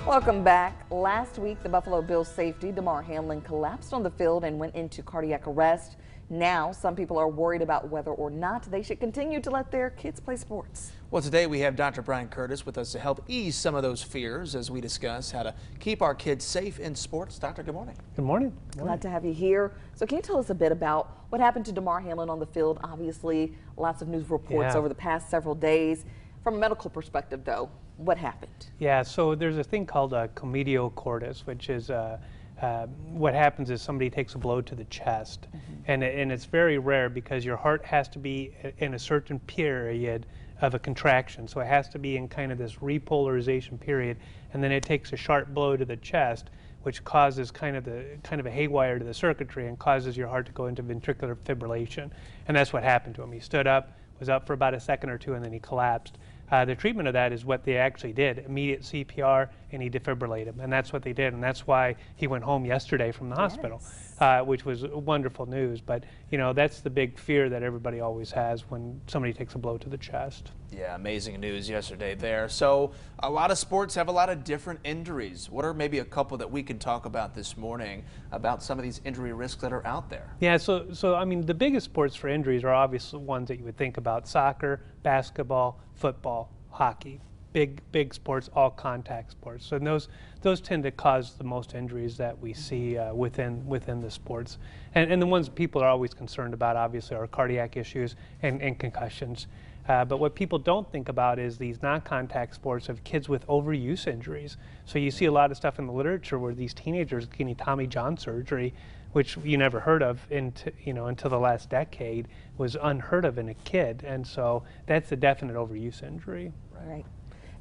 Welcome back. Last week, the Buffalo Bills safety Damar Hamlin collapsed on the field and went into cardiac arrest. Now, some people are worried about whether or not they should continue to let their kids play sports. Well, today we have Dr. Brian Curtis with us to help ease some of those fears as we discuss how to keep our kids safe in sports. Doctor, good morning. Good morning. Glad to have you here. So can you tell us a bit about what happened to Damar Hamlin on the field? Obviously, lots of news reports over the past several days. From a medical perspective, though, what happened? Yeah, so there's a thing called a comedio cordis, which is what happens is somebody takes a blow to the chest. And it's very rare because your heart has to be in a certain period of a contraction. So it has to be in kind of this repolarization period, and then it takes a sharp blow to the chest, which causes kind of a haywire to the circuitry and causes your heart to go into ventricular fibrillation. And that's what happened to him. He stood up, was up for about a second or two, and then he collapsed. The treatment of that is what they actually did, immediate CPR, and he defibrillated him, and that's what they did, and that's why he went home yesterday from the hospital, which was wonderful news. But, you know, that's the big fear that everybody always has when somebody takes a blow to the chest. Yeah, amazing news yesterday there. So a lot of sports have a lot of different injuries. What are maybe a couple that we can talk about this morning about some of these injury risks that are out there? Yeah, so I mean, the biggest sports for injuries are obviously ones that you would think about: soccer, basketball, football, hockey. Big sports, all contact sports. So those tend to cause the most injuries that we see within the sports. And the ones people are always concerned about, obviously, are cardiac issues and concussions. But what people don't think about is these non-contact sports of kids with overuse injuries. So you see a lot of stuff in the literature where these teenagers getting Tommy John surgery, which you never heard of until the last decade, was unheard of in a kid. And so that's a definite overuse injury. Right.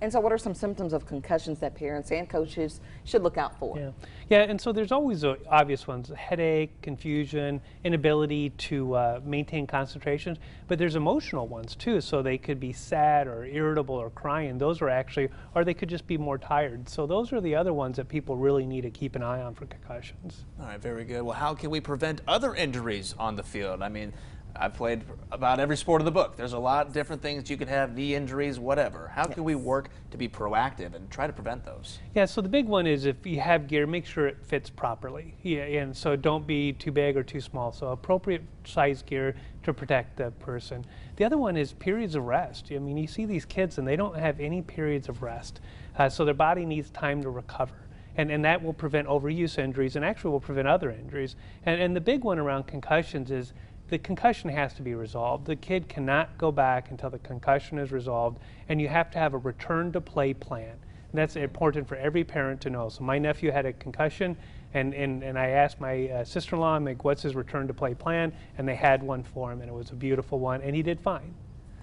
And so what are some symptoms of concussions that parents and coaches should look out for? Yeah, and so there's always obvious ones: headache, confusion, inability to maintain concentration, but there's emotional ones too. So they could be sad or irritable or crying. Those are actually, or they could just be more tired. So those are the other ones that people really need to keep an eye on for concussions. All right, very good. Well, how can we prevent other injuries on the field? I mean, I've played about every sport in the book. There's a lot of different things you can have, knee injuries, whatever. How can we work to be proactive and try to prevent those? Yeah, so the big one is if you have gear, make sure it fits properly. Yeah, and so don't be too big or too small. So appropriate size gear to protect the person. The other one is periods of rest. I mean, you see these kids and they don't have any periods of rest. So their body needs time to recover. And that will prevent overuse injuries and actually will prevent other injuries. And the big one around concussions is the concussion has to be resolved. The kid cannot go back until the concussion is resolved, and you have to have a return to play plan. And that's important for every parent to know. So my nephew had a concussion, and I asked my sister-in-law, I'm like, what's his return to play plan? And they had one for him, and it was a beautiful one, and he did fine.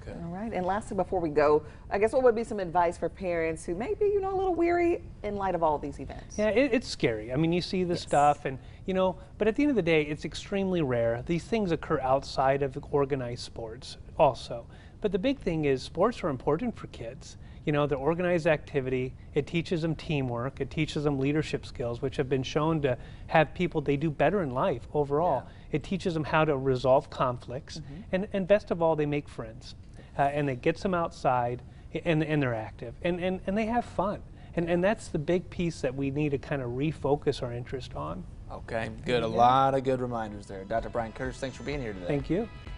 Okay. All right, and lastly, before we go, I guess what would be some advice for parents who may be, a little weary in light of all these events? Yeah, it's scary. I mean, you see the stuff, and but at the end of the day, it's extremely rare. These things occur outside of organized sports also. But the big thing is sports are important for kids. They're organized activity. It teaches them teamwork. It teaches them leadership skills, which have been shown to have people, they do better in life overall. Yeah. It teaches them how to resolve conflicts, and best of all, they make friends. And it gets them outside, and they're active, and they have fun. And that's the big piece that we need to kind of refocus our interest on. Okay, good. A lot of good reminders there. Dr. Brian Curtis, thanks for being here today. Thank you.